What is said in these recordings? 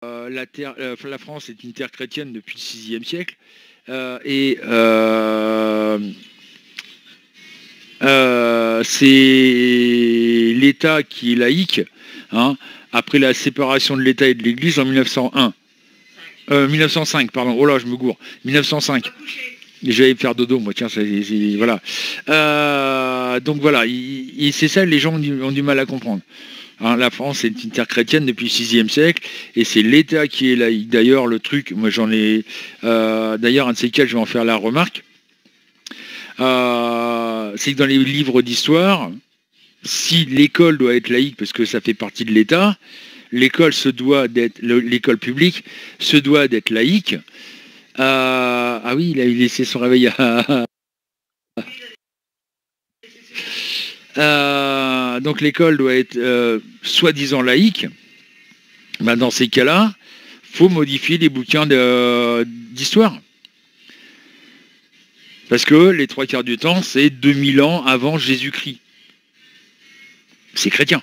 la France est une terre chrétienne depuis le VIe siècle. C'est l'État qui est laïque, hein, après la séparation de l'État et de l'Église en 1901. 1905, pardon. Oh là, je me gourre. 1905. J'allais faire dodo, moi, tiens, voilà. Donc voilà, c'est ça, les gens ont du mal à comprendre. Hein, la France est une terre chrétienne depuis le VIe siècle, et c'est l'État qui est laïque. D'ailleurs, le truc, moi j'en ai... d'ailleurs, un de ces quatre, je vais en faire la remarque. C'est que dans les livres d'histoire, si l'école doit être laïque, parce que ça fait partie de l'État, l'école publique se doit d'être laïque. Ah oui, il a laissé son réveil donc l'école doit être soi-disant laïque. Ben, dans ces cas-là, il faut modifier les bouquins d'histoire. Parce que les 3/4 du temps, c'est 2000 ans avant Jésus-Christ. C'est chrétien.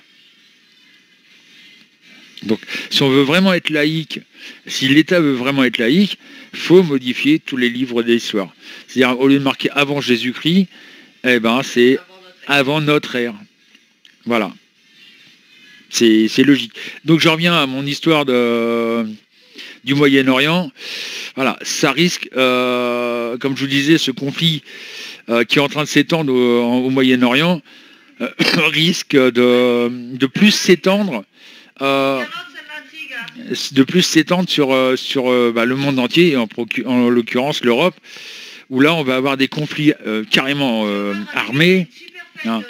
Donc, si on veut vraiment être laïque, si l'État veut vraiment être laïque, il faut modifier tous les livres d'histoire. C'est-à-dire, au lieu de marquer avant Jésus-Christ, eh ben, c'est avant notre ère. Voilà. C'est logique. Donc, je reviens à mon histoire du Moyen-Orient. Voilà, ça risque, comme je vous disais, ce conflit qui est en train de s'étendre au Moyen-Orient risque de plus s'étendre sur le monde entier, et en l'occurrence l'Europe, où là on va avoir des conflits carrément armés. Hein.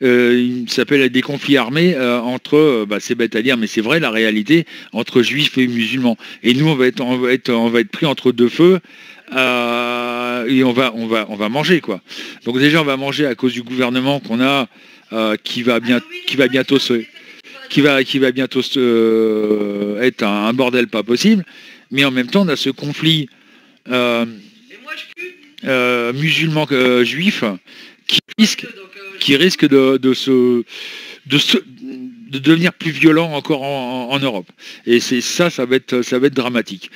Il s'appelle des conflits armés entre, c'est bête à dire, mais c'est vrai la réalité, entre juifs et musulmans. Et nous on va être pris entre deux feux. Et on va manger, quoi. Donc déjà on va manger à cause du gouvernement qu'on a qui va bientôt être un bordel pas possible, mais en même temps on a ce conflit musulman juif qui risque de devenir plus violent encore en Europe. Et ça va être dramatique.